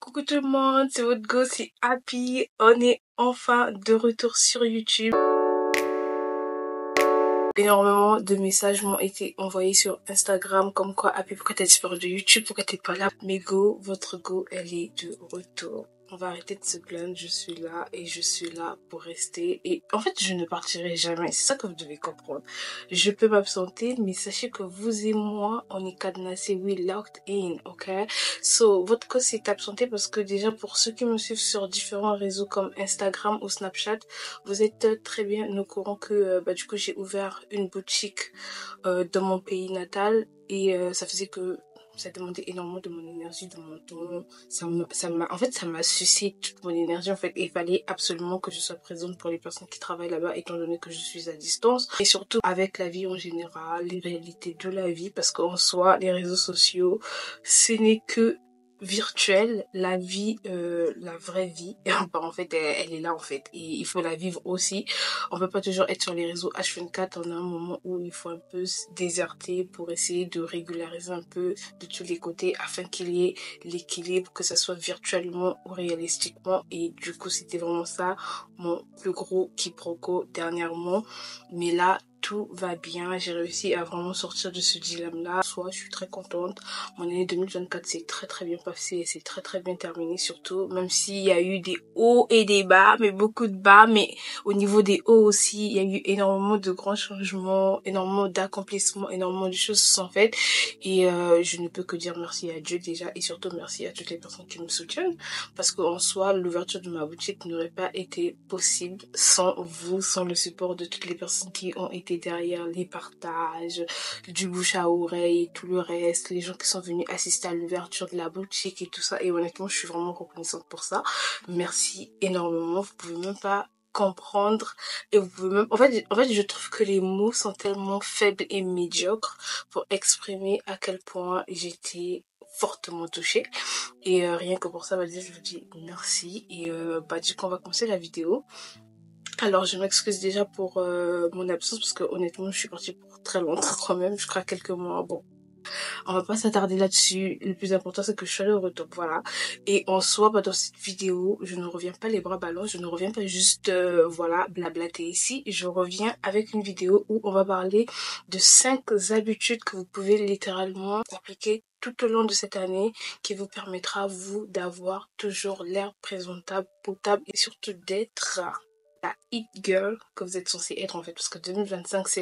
Coucou tout le monde, c'est votre go, c'est Happy. On est enfin de retour sur YouTube. Énormément de messages m'ont été envoyés sur Instagram comme quoi Happy, pourquoi t'as disparu de YouTube, pourquoi t'es pas là? Mais go, votre go, elle est de retour. On va arrêter de se plaindre, je suis là et je suis là pour rester. Et en fait, je ne partirai jamais. C'est ça que vous devez comprendre. Je peux m'absenter, mais sachez que vous et moi, on est cadenassés, we locked in, ok? So, votre cause s'est absenté parce que déjà, pour ceux qui me suivent sur différents réseaux comme Instagram ou Snapchat, vous êtes très bien au courant que du coup, j'ai ouvert une boutique dans mon pays natal et ça faisait que ça demandait énormément de mon énergie, de mon temps. En fait, ça m'a sucé toute mon énergie, en fait. Et il fallait absolument que je sois présente pour les personnes qui travaillent là-bas, étant donné que je suis à distance. Et surtout, avec la vie en général, les réalités de la vie, parce qu'en soi, les réseaux sociaux, ce n'est que virtuel, la vie, la vraie vie, en fait, elle est là, en fait. Et il faut la vivre aussi. On peut pas toujours être sur les réseaux H24. On a un moment où il faut un peu se déserter pour essayer de régulariser un peu de tous les côtés afin qu'il y ait l'équilibre, que ça soit virtuellement ou réalistiquement. Et du coup, c'était vraiment ça mon plus gros quiproquo dernièrement. Mais là, tout va bien. J'ai réussi à vraiment sortir de ce dilemme-là. Soit je suis très contente. Mon année 2024 s'est très bien passé et c'est très bien terminé surtout. Même s'il y a eu des hauts et des bas, mais beaucoup de bas. Mais au niveau des hauts aussi, il y a eu énormément de grands changements, énormément d'accomplissements, énormément de choses se sont faites. Et je ne peux que dire merci à Dieu déjà et surtout merci à toutes les personnes qui me soutiennent. Parce qu'en soi, l'ouverture de ma boutique n'aurait pas été possible sans vous, sans le support de toutes les personnes qui ont été derrière, les partages, du bouche à oreille et tout le reste, les gens qui sont venus assister à l'ouverture de la boutique et tout ça. Et honnêtement, je suis vraiment reconnaissante pour ça. Merci énormément. Vous pouvez même pas comprendre et vous pouvez même... En fait, je trouve que les mots sont tellement faibles et médiocres pour exprimer à quel point j'étais fortement touchée. Et rien que pour ça, je vous dis merci. Et du coup, on va commencer la vidéo. Alors, je m'excuse déjà pour mon absence parce que honnêtement, je suis partie pour très longtemps quand même. Je crois quelques mois. Bon, on va pas s'attarder là-dessus. Le plus important, c'est que je suis allée au retour. Voilà. Et en soi, dans cette vidéo, je ne reviens pas les bras ballants. Je ne reviens pas juste, voilà, blablater ici. Je reviens avec une vidéo où on va parler de 5 habitudes que vous pouvez littéralement appliquer tout au long de cette année qui vous permettra, vous, d'avoir toujours l'air présentable, potable et surtout d'être la hit girl que vous êtes censé être en fait, parce que 2025 c'est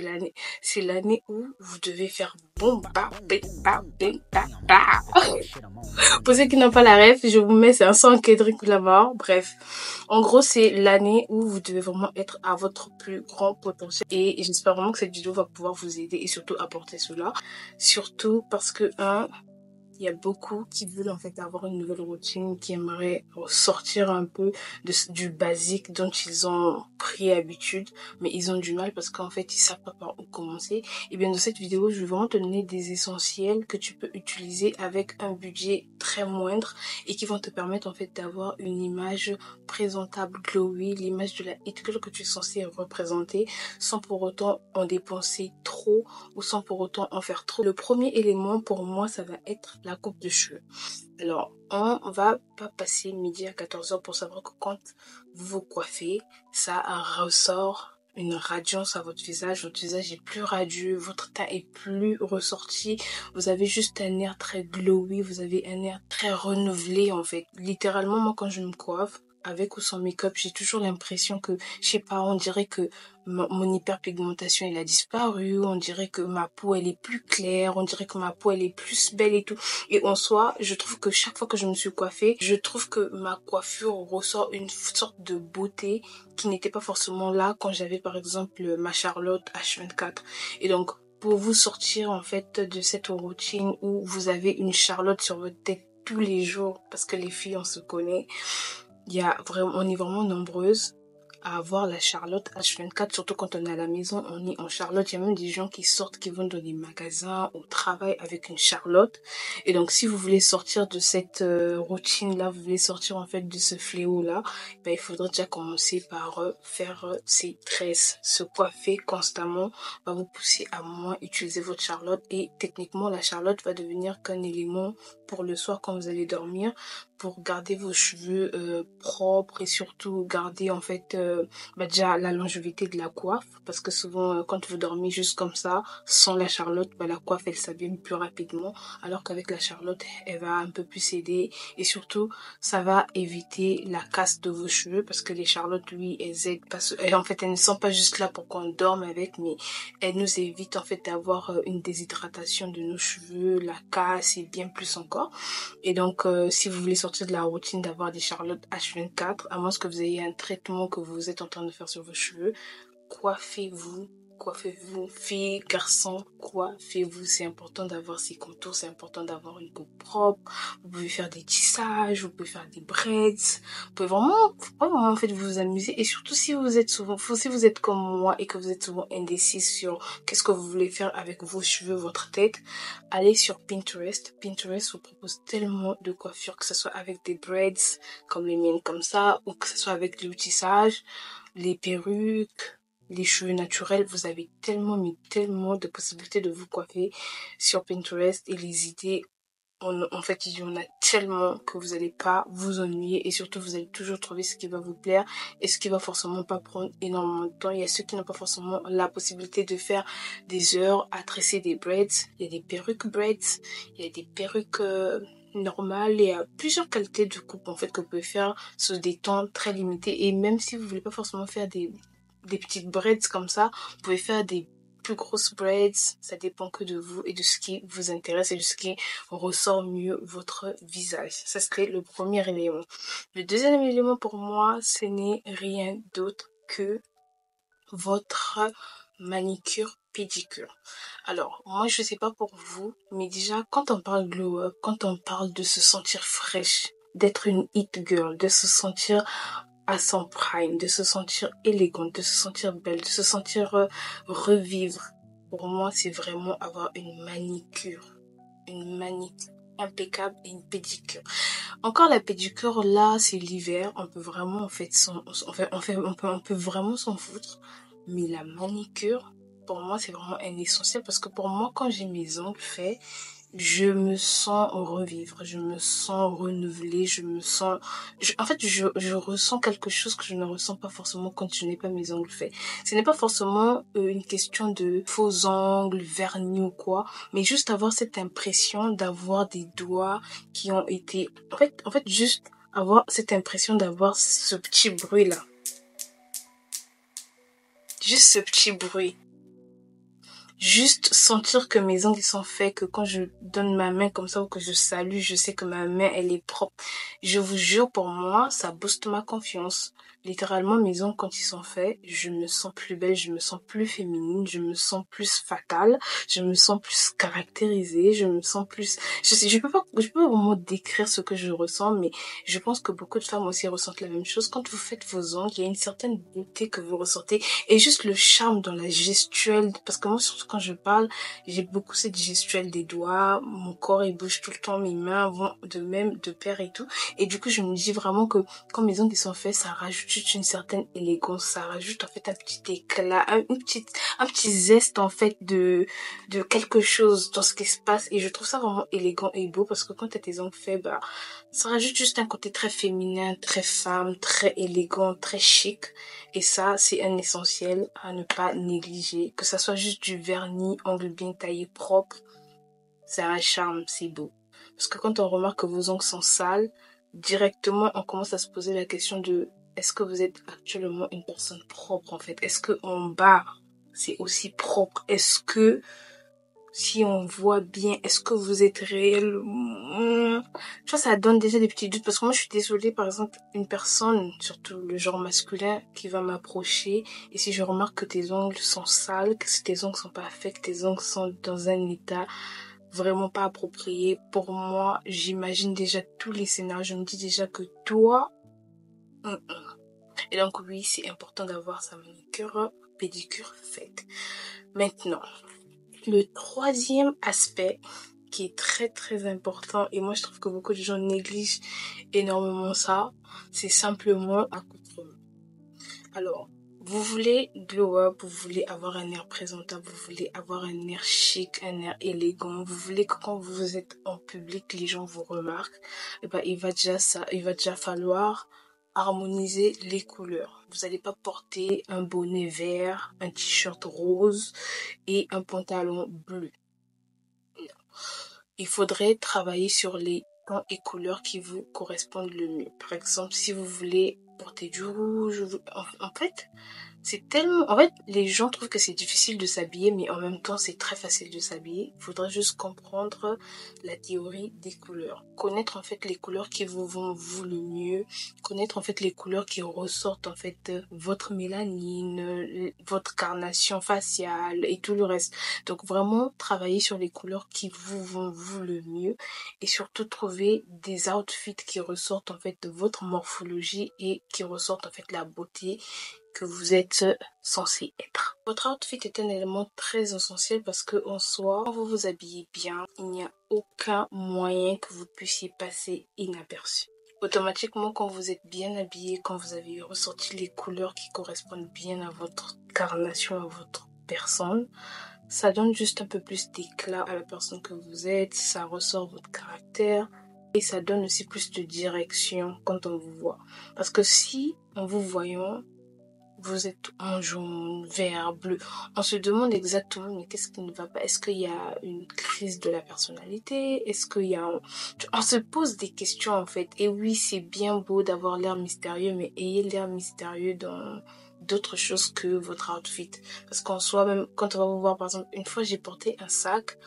l'année où vous devez faire bon ba ba ba ba. Pour ceux qui n'ont pas la ref, je vous mets, c'est un son Kendrick Lamar. Bref, en gros c'est l'année où vous devez vraiment être à votre plus grand potentiel et j'espère vraiment que cette vidéo va pouvoir vous aider et surtout apporter cela, surtout parce que il y a beaucoup qui veulent en fait avoir une nouvelle routine, qui aimeraient sortir un peu du basique dont ils ont pris habitude, mais ils ont du mal parce qu'en fait ils savent pas par où commencer. Et bien dans cette vidéo, je vais vraiment te donner des essentiels que tu peux utiliser avec un budget très moindre et qui vont te permettre en fait d'avoir une image présentable, glowy, l'image de la hit girl que tu es censé représenter sans pour autant en dépenser trop ou sans pour autant en faire trop. Le premier élément pour moi, ça va être la coupe de cheveux. Alors, on va pas passer midi à 14h pour savoir que quand vous vous coiffez, ça ressort une radiance à votre visage est plus radieux, votre teint est plus ressorti, vous avez juste un air très glowy, vous avez un air très renouvelé en fait. Littéralement, moi quand je me coiffe, avec ou sans make-up, j'ai toujours l'impression que, je sais pas, on dirait que mon hyperpigmentation elle a disparu, on dirait que ma peau elle est plus claire, on dirait que ma peau elle est plus belle et tout. Et en soi, je trouve que chaque fois que je me suis coiffée, je trouve que ma coiffure ressort une sorte de beauté qui n'était pas forcément là quand j'avais par exemple ma Charlotte H24. Et donc, pour vous sortir en fait de cette routine où vous avez une Charlotte sur votre tête tous les jours, parce que les filles on se connaît, on est vraiment nombreuses à avoir la Charlotte H24, surtout quand on est à la maison, on est en Charlotte. Il y a même des gens qui sortent, qui vont dans les magasins, au travail avec une Charlotte. Et donc, si vous voulez sortir de cette routine-là, vous voulez sortir en fait de ce fléau-là, il faudrait déjà commencer par faire ses tresses. Se coiffer constamment va vous pousser à moins utiliser votre Charlotte. Et techniquement, la Charlotte va devenir qu'un élément pour le soir quand vous allez dormir. pour garder vos cheveux propres et surtout garder en fait déjà la longévité de la coiffe, parce que souvent quand vous dormez juste comme ça sans la charlotte, la coiffe elle s'abîme plus rapidement, alors qu'avec la charlotte elle va un peu plus aider et surtout ça va éviter la casse de vos cheveux, parce que les charlottes lui elles aident parce en fait elles ne sont pas juste là pour qu'on dorme avec, mais elles nous évitent en fait d'avoir une déshydratation de nos cheveux, la casse et bien plus encore. Et donc, si vous voulez sortir de la routine d'avoir des charlottes H24, à moins que vous ayez un traitement que vous êtes en train de faire sur vos cheveux, coiffez-vous. Coiffez-vous, filles, garçons, coiffez-vous. C'est important d'avoir ces contours, c'est important d'avoir une coupe propre. Vous pouvez faire des tissages, vous pouvez faire des braids. Vous pouvez vraiment en fait vous amuser. Et surtout si vous êtes si vous êtes comme moi et que vous êtes souvent indécis sur qu'est-ce que vous voulez faire avec vos cheveux, votre tête, allez sur Pinterest. Pinterest vous propose tellement de coiffures, que ce soit avec des braids comme les miennes comme ça, ou que ce soit avec le tissage, les perruques, les cheveux naturels. Vous avez tellement de possibilités de vous coiffer sur Pinterest, et les idées, en fait il y en a tellement que vous n'allez pas vous ennuyer, et surtout vous allez toujours trouver ce qui va vous plaire et ce qui va forcément pas prendre énormément de temps. Il y a ceux qui n'ont pas forcément la possibilité de faire des heures à tresser des braids. Il y a des perruques braids, il y a des perruques normales, il y a plusieurs qualités de coupe en fait que vous pouvez faire sur des temps très limités. Et même si vous voulez pas forcément faire des petites braids comme ça, vous pouvez faire des plus grosses braids. Ça dépend que de vous et de ce qui vous intéresse et de ce qui ressort mieux votre visage. Ça serait le premier élément. Le deuxième élément pour moi, ce n'est rien d'autre que votre manicure pédicure. Alors, moi je sais pas pour vous, mais déjà quand on parle glow up, quand on parle de se sentir fraîche, d'être une hit girl, de se sentir à son prime, de se sentir élégante, de se sentir belle, de se sentir revivre, pour moi c'est vraiment avoir une manicure impeccable et une pédicure. Encore la pédicure là, c'est l'hiver, on peut vraiment on peut vraiment s'en foutre, mais la manicure pour moi c'est vraiment un essentiel, parce que pour moi quand j'ai mes ongles faits, je me sens revivre, je me sens renouvelée, en fait, je ressens quelque chose que je ne ressens pas forcément quand je n'ai pas mes ongles faits. Ce n'est pas forcément une question de faux ongles, vernis ou quoi, mais juste avoir cette impression d'avoir des doigts qui ont été, en fait, juste avoir cette impression d'avoir ce petit bruit là. Juste ce petit bruit. Juste sentir que mes ongles sont faits, que quand je donne ma main comme ça ou que je salue, je sais que ma main elle est propre. Je vous jure, pour moi, ça booste ma confiance. Littéralement, mes ongles quand ils sont faits, je me sens plus belle, je me sens plus féminine, je me sens plus fatale, je me sens plus caractérisée, je me sens plus... je peux pas vraiment décrire ce que je ressens, mais je pense que beaucoup de femmes aussi ressentent la même chose. Quand vous faites vos ongles, il y a une certaine beauté que vous ressentez, et juste le charme dans la gestuelle, parce que moi surtout quand je parle, j'ai beaucoup cette gestuelle des doigts, mon corps il bouge tout le temps, mes mains vont de même de pair et tout, et du coup je me dis vraiment que quand mes ongles sont faits, ça rajoute juste une certaine élégance, ça rajoute en fait un petit éclat, un petit zeste en fait de quelque chose dans ce qui se passe, et je trouve ça vraiment élégant et beau, parce que quand t'as tes ongles faits, ça rajoute juste un côté très féminin, très femme, très élégant, très chic. Et ça, c'est un essentiel à ne pas négliger. Que ça soit juste du vernis, ongles bien taillés, propres, c'est un charme, c'est beau. Parce que quand on remarque que vos ongles sont sales, directement, on commence à se poser la question de est-ce que vous êtes actuellement une personne propre en fait? Est-ce que en bas, c'est aussi propre? Est-ce que si on voit bien, est-ce que vous êtes réel? Tu vois, ça donne déjà des petits doutes, parce que moi je suis désolée, par exemple, une personne, surtout le genre masculin, qui va m'approcher, et si je remarque que tes ongles sont sales, que si tes ongles sont pas faits, que tes ongles sont dans un état vraiment pas approprié, pour moi, j'imagine déjà tous les scénarios, je me dis déjà que toi, et donc oui, c'est important d'avoir sa manicure, pédicure faite. Maintenant, le troisième aspect qui est très très important, et moi je trouve que beaucoup de gens négligent énormément ça, c'est simplement l'accoutrement. Alors, Vous voulez glow up, vous voulez avoir un air présentable, vous voulez avoir un air chic, un air élégant, vous voulez que quand vous êtes en public, les gens vous remarquent, et ben, il va déjà falloir harmoniser les couleurs. Vous n'allez pas porter un bonnet vert, un t-shirt rose et un pantalon bleu. Non. Il faudrait travailler sur les tons et couleurs qui vous correspondent le mieux. Par exemple, si vous voulez porter du rouge, en fait, en fait, les gens trouvent que c'est difficile de s'habiller, mais en même temps, c'est très facile de s'habiller. Il faudrait juste comprendre la théorie des couleurs. Connaître, en fait, les couleurs qui vous vont vous le mieux. Connaître, en fait, les couleurs qui ressortent, en fait, votre mélanine, votre carnation faciale et tout le reste. Donc, vraiment, travailler sur les couleurs qui vous vont vous le mieux. Et surtout, trouver des outfits qui ressortent, en fait, de votre morphologie et qui ressortent, en fait, la beauté que vous êtes censé être. Votre outfit est un élément très essentiel parce que en soi, quand vous vous habillez bien, il n'y a aucun moyen que vous puissiez passer inaperçu. Automatiquement, quand vous êtes bien habillé, quand vous avez ressorti les couleurs qui correspondent bien à votre carnation, à votre personne, ça donne juste un peu plus d'éclat à la personne que vous êtes, ça ressort votre caractère et ça donne aussi plus de direction quand on vous voit. Parce que si, en vous voyant, vous êtes en jaune, vert, bleu. On se demande exactement, mais qu'est-ce qui ne va pas? Est-ce qu'il y a une crise de la personnalité? Est-ce qu'il y a On se pose des questions, en fait. Et oui, c'est bien beau d'avoir l'air mystérieux, mais ayez l'air mystérieux dans d'autres choses que votre outfit. Parce qu'en soi, même quand on va vous voir, par exemple, une fois, j'ai porté un sac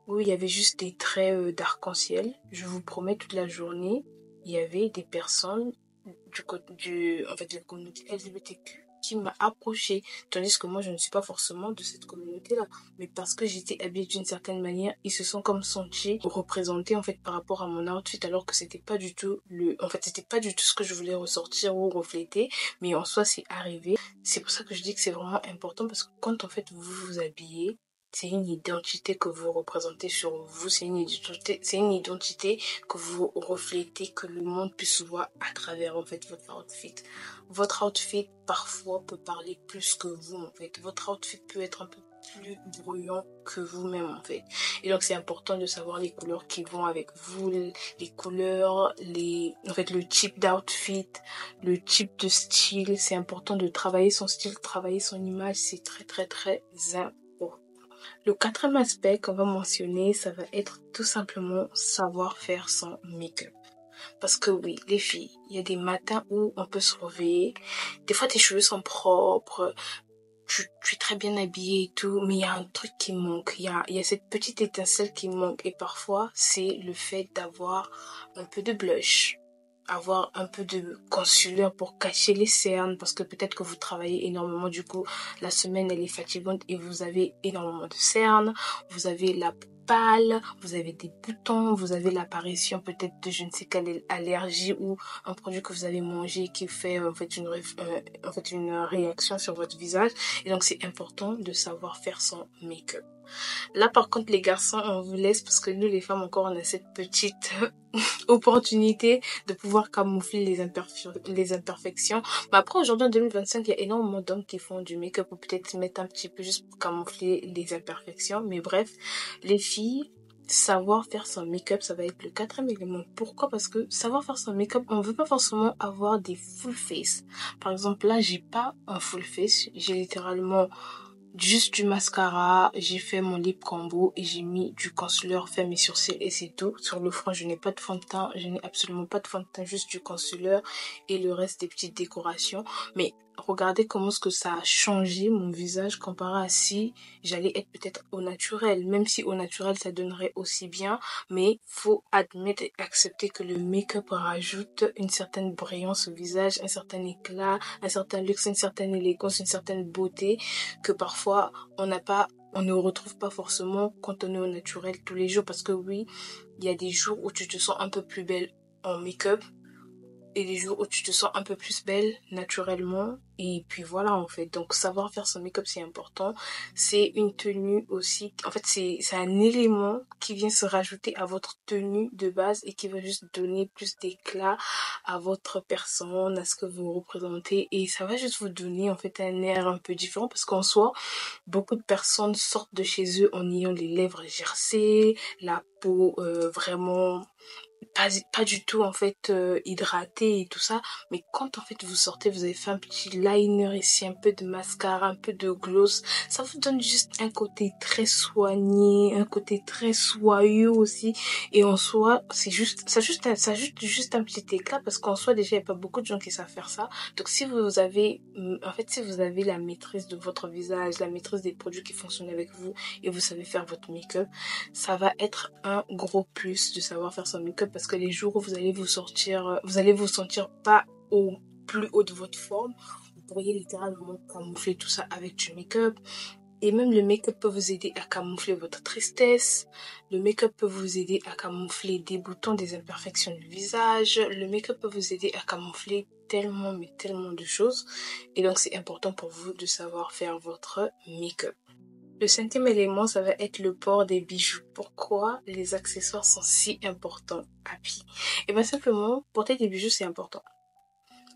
où il y avait juste des traits d'arc-en-ciel. Je vous promets, toute la journée, il y avait des personnes en fait, de la communauté LGBTQ qui m'a approché, tandis que moi je ne suis pas forcément de cette communauté-là, mais parce que j'étais habillée d'une certaine manière, ils se sont comme sentis représentés en fait par rapport à mon outfit, alors que c'était pas du tout c'était pas du tout ce que je voulais ressortir ou refléter, mais en soi c'est arrivé. C'est pour ça que je dis que c'est vraiment important, parce que quand en fait vous vous habillez, c'est une identité que vous représentez sur vous, c'est une identité que vous reflétez, que le monde puisse voir à travers en fait votre outfit. Votre outfit parfois peut parler plus que vous en fait. Votre outfit peut être un peu plus bruyant que vous-même en fait. Et donc c'est important de savoir les couleurs qui vont avec vous, les couleurs, en fait le type d'outfit, le type de style. C'est important de travailler son style, travailler son image, c'est très très très important. Le quatrième aspect qu'on va mentionner, ça va être tout simplement savoir faire son make-up. Parce que oui, les filles, il y a des matins où on peut se réveiller. Des fois, tes cheveux sont propres, tu es très bien habillée et tout, mais il y a un truc qui manque. Il y a cette petite étincelle qui manque. Et parfois, c'est le fait d'avoir un peu de blush, avoir un peu de concealer pour cacher les cernes, parce que peut-être que vous travaillez énormément, du coup la semaine elle est fatigante et vous avez énormément de cernes, vous avez la peau pâle, vous avez des boutons, vous avez l'apparition peut-être de je ne sais quelle allergie ou un produit que vous avez mangé qui fait en fait une réaction sur votre visage. Et donc c'est important de savoir faire son make-up. Là par contre les garçons, on vous laisse, parce que nous les femmes encore on a cette petite opportunité de pouvoir camoufler les imperfections. Mais après, aujourd'hui, en 2025, il y a énormément d'hommes qui font du make-up, ou peut-être mettre un petit peu juste pour camoufler les imperfections. Mais bref, les filles, savoir faire son make-up, ça va être le quatrième élément. Pourquoi? Parce que savoir faire son make-up, on veut pas forcément avoir des full face. Par exemple, là, j'ai pas un full face. J'ai littéralement juste du mascara, j'ai fait mon lip combo et j'ai mis du concealer, fait mes sourcils et c'est tout. Sur le front, je n'ai pas de fond de teint, je n'ai absolument pas de fond de teint, juste du concealer et le reste des petites décorations. Mais regardez comment ce que ça a changé mon visage comparé à si j'allais être peut-être au naturel. Même si au naturel, ça donnerait aussi bien, mais faut admettre et accepter que le make-up rajoute une certaine brillance au visage, un certain éclat, un certain luxe, une certaine élégance, une certaine beauté que parfois on ne retrouve pas forcément quand on est au naturel tous les jours. Parce que oui, il y a des jours où tu te sens un peu plus belle en make-up, et les jours où tu te sens un peu plus belle naturellement. Et puis voilà, en fait. Donc, savoir faire son make-up, c'est important. C'est une tenue aussi. En fait, c'est un élément qui vient se rajouter à votre tenue de base et qui va juste donner plus d'éclat à votre personne, à ce que vous représentez. Et ça va juste vous donner, en fait, un air un peu différent parce qu'en soi, beaucoup de personnes sortent de chez eux en ayant les lèvres gercées, la peau vraiment pas du tout en fait hydraté et tout ça, mais quand en fait vous sortez, vous avez fait un petit liner ici, un peu de mascara, un peu de gloss, ça vous donne juste un côté très soigné, un côté très soyeux aussi, et en soi c'est juste ça ajoute juste un petit éclat parce qu'en soi déjà il n'y a pas beaucoup de gens qui savent faire ça. Donc si vous avez en fait si vous avez la maîtrise de votre visage, la maîtrise des produits qui fonctionnent avec vous et vous savez faire votre make-up, ça va être un gros plus de savoir faire son make-up parce que les jours où vous allez vous sentir pas au plus haut de votre forme, vous pourriez littéralement camoufler tout ça avec du make-up. Et même le make-up peut vous aider à camoufler votre tristesse. Le make-up peut vous aider à camoufler des boutons, des imperfections du visage. Le make-up peut vous aider à camoufler tellement, mais tellement de choses. Et donc, c'est important pour vous de savoir faire votre make-up. Le 5e élément, ça va être le port des bijoux. Pourquoi les accessoires sont si importants, Happy? Et bien simplement, porter des bijoux, c'est important.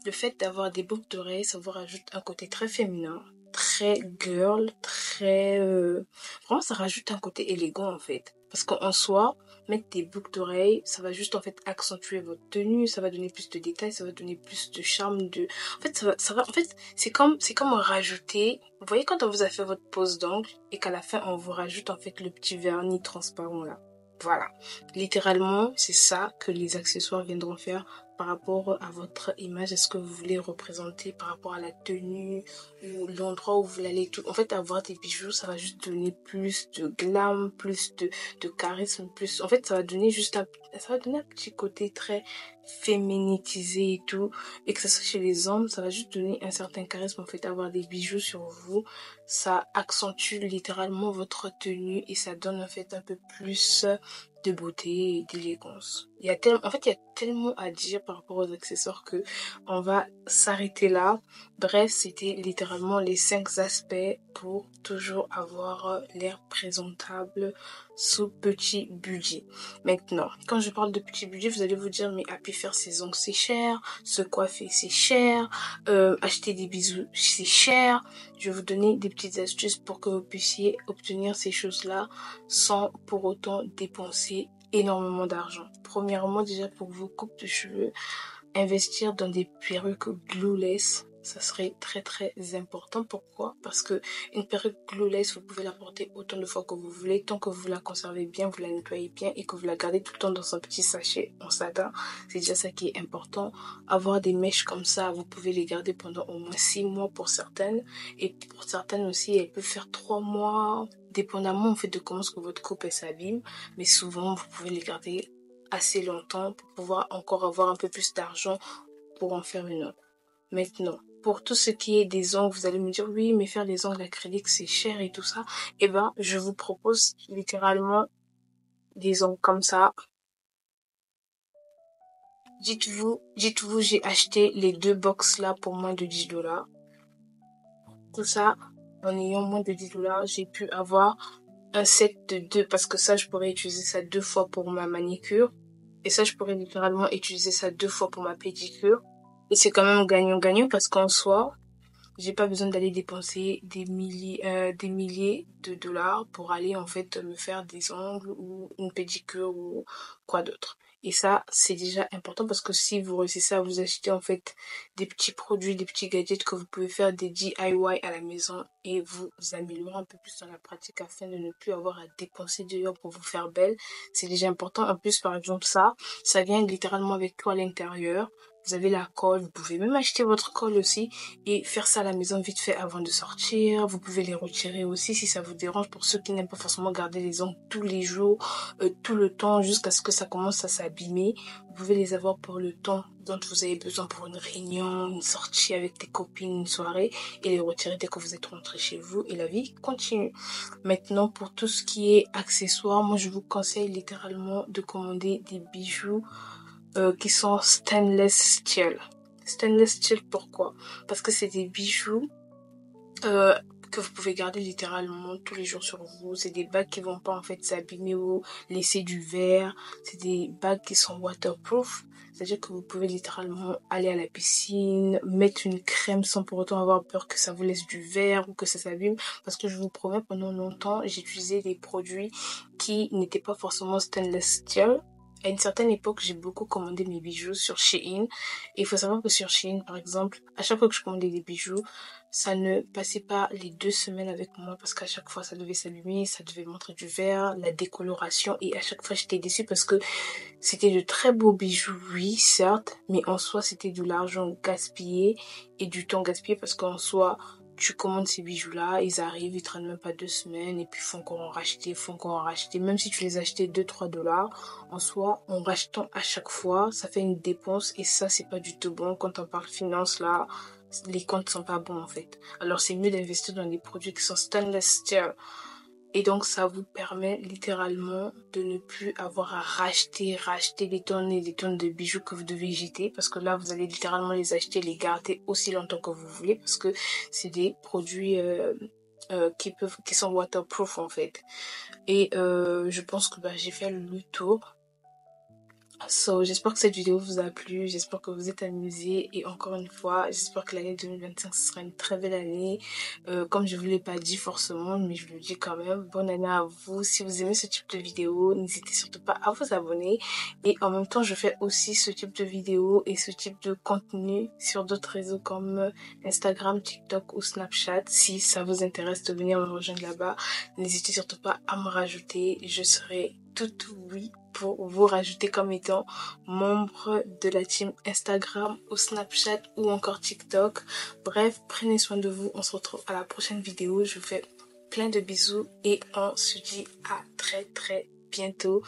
Le fait d'avoir des boucles d'oreilles, ça vous rajoute un côté très féminin, très girl, très... Vraiment, ça rajoute un côté élégant, en fait. Parce qu'en soi, mettre des boucles d'oreilles, ça va juste, en fait, accentuer votre tenue, ça va donner plus de détails, ça va donner plus de charme, de... En fait, en fait, c'est comme rajouter... Vous voyez quand on vous a fait votre pose d'ongle et qu'à la fin, on vous rajoute, en fait, le petit vernis transparent, là. Voilà. Littéralement, c'est ça que les accessoires viendront faire par rapport à votre image, est-ce que vous voulez représenter par rapport à la tenue ou l'endroit où vous allez tout. En fait, avoir des bijoux, ça va juste donner plus de glam, plus de charisme, plus. En fait, ça va donner un petit côté très fémininisé et tout. Et que ça soit chez les hommes, ça va juste donner un certain charisme. En fait, avoir des bijoux sur vous, ça accentue littéralement votre tenue et ça donne en fait un peu plus de beauté et d'élégance. En fait, il y a tellement à dire par rapport aux accessoires que on va s'arrêter là. Bref, c'était littéralement les 5 aspects pour toujours avoir l'air présentable sous petit budget. Maintenant, quand je parle de petit budget, vous allez vous dire, mais à pu faire ses ongles, c'est cher, se coiffer, c'est cher, acheter des bijoux, c'est cher. Je vais vous donner des petites astuces pour que vous puissiez obtenir ces choses-là sans pour autant dépenser énormément d'argent. Premièrement, déjà pour vos coupes de cheveux, investir dans des perruques glueless, ça serait très très important. Pourquoi? Parce que une perruque glueless, vous pouvez la porter autant de fois que vous voulez, tant que vous la conservez bien, vous la nettoyez bien et que vous la gardez tout le temps dans un petit sachet en satin. C'est déjà ça qui est important. Avoir des mèches comme ça, vous pouvez les garder pendant au moins 6 mois pour certaines. Et pour certaines aussi, elles peuvent faire 3 mois, dépendamment en fait de comment est-ce que votre coupe s'abîme. Mais souvent, vous pouvez les garder assez longtemps pour pouvoir encore avoir un peu plus d'argent pour en faire une autre. Maintenant, pour tout ce qui est des ongles, vous allez me dire oui, mais faire des ongles acryliques c'est cher et tout ça. Eh ben, je vous propose littéralement des ongles comme ça. Dites-vous, j'ai acheté les 2 box là pour moins de 10$. Tout ça, en ayant moins de 10$, j'ai pu avoir un set de 2 parce que ça, je pourrais utiliser ça 2 fois pour ma manicure. Et ça, je pourrais littéralement utiliser ça 2 fois pour ma pédicure. Et c'est quand même gagnant-gagnant parce qu'en soi, j'ai pas besoin d'aller dépenser des milliers de dollars pour aller en fait me faire des ongles ou une pédicure ou quoi d'autre. Et ça, c'est déjà important parce que si vous réussissez à vous acheter en fait des petits produits, des petits gadgets que vous pouvez faire des DIY à la maison et vous améliorer un peu plus dans la pratique afin de ne plus avoir à dépenser dehors pour vous faire belle, c'est déjà important. En plus, par exemple, ça vient littéralement avec tout à l'intérieur. Vous avez la colle, vous pouvez même acheter votre colle aussi et faire ça à la maison vite fait avant de sortir. Vous pouvez les retirer aussi si ça vous dérange pour ceux qui n'aiment pas forcément garder les ongles tous les jours, tout le temps jusqu'à ce que ça commence à s'abîmer. Vous pouvez les avoir pour le temps dont vous avez besoin pour une réunion, une sortie avec des copines, une soirée et les retirer dès que vous êtes rentré chez vous et la vie continue. Maintenant, pour tout ce qui est accessoires, moi je vous conseille littéralement de commander des bijoux qui sont stainless steel. Stainless steel, pourquoi? Parce que c'est des bijoux que vous pouvez garder littéralement tous les jours sur vous. C'est des bagues qui vont pas en fait s'abîmer ou laisser du verre. C'est des bagues qui sont waterproof. C'est-à-dire que vous pouvez littéralement aller à la piscine, mettre une crème sans pour autant avoir peur que ça vous laisse du verre ou que ça s'abîme. Parce que je vous promets, pendant longtemps, j'ai utilisé des produits qui n'étaient pas forcément stainless steel. À une certaine époque, j'ai beaucoup commandé mes bijoux sur Shein. Et il faut savoir que sur Shein, par exemple, à chaque fois que je commandais des bijoux, ça ne passait pas les 2 semaines avec moi parce qu'à chaque fois ça devait s'allumer, ça devait montrer du verre, la décoloration, et à chaque fois j'étais déçue parce que c'était de très beaux bijoux, oui certes, mais en soi c'était de l'argent gaspillé et du temps gaspillé parce qu'en soi tu commandes ces bijoux-là, ils arrivent, ils traînent même pas 2 semaines et puis faut encore en racheter, même si tu les achetais 2-3 $, en soi, en rachetant à chaque fois, ça fait une dépense et ça c'est pas du tout bon quand on parle finance là. Les comptes sont pas bons en fait. Alors c'est mieux d'investir dans des produits qui sont stainless steel. Et donc ça vous permet littéralement de ne plus avoir à racheter des tonnes et des tonnes de bijoux que vous devez jeter, parce que là vous allez littéralement les acheter, les garder aussi longtemps que vous voulez, parce que c'est des produits qui sont waterproof en fait. Et je pense que j'ai fait le tour. So, j'espère que cette vidéo vous a plu, j'espère que vous êtes amusés, et encore une fois, j'espère que l'année 2025 ce sera une très belle année. Comme je vous l'ai pas dit forcément, mais je le dis quand même, bonne année à vous. Si vous aimez ce type de vidéo, n'hésitez surtout pas à vous abonner. Et en même temps, je fais aussi ce type de vidéo et ce type de contenu sur d'autres réseaux comme Instagram, TikTok ou Snapchat. Si ça vous intéresse de venir me rejoindre là-bas, n'hésitez surtout pas à me rajouter, je serai toute oui pour vous rajouter comme étant membre de la team Instagram ou Snapchat ou encore TikTok. Bref, prenez soin de vous. On se retrouve à la prochaine vidéo. Je vous fais plein de bisous et on se dit à très très bientôt.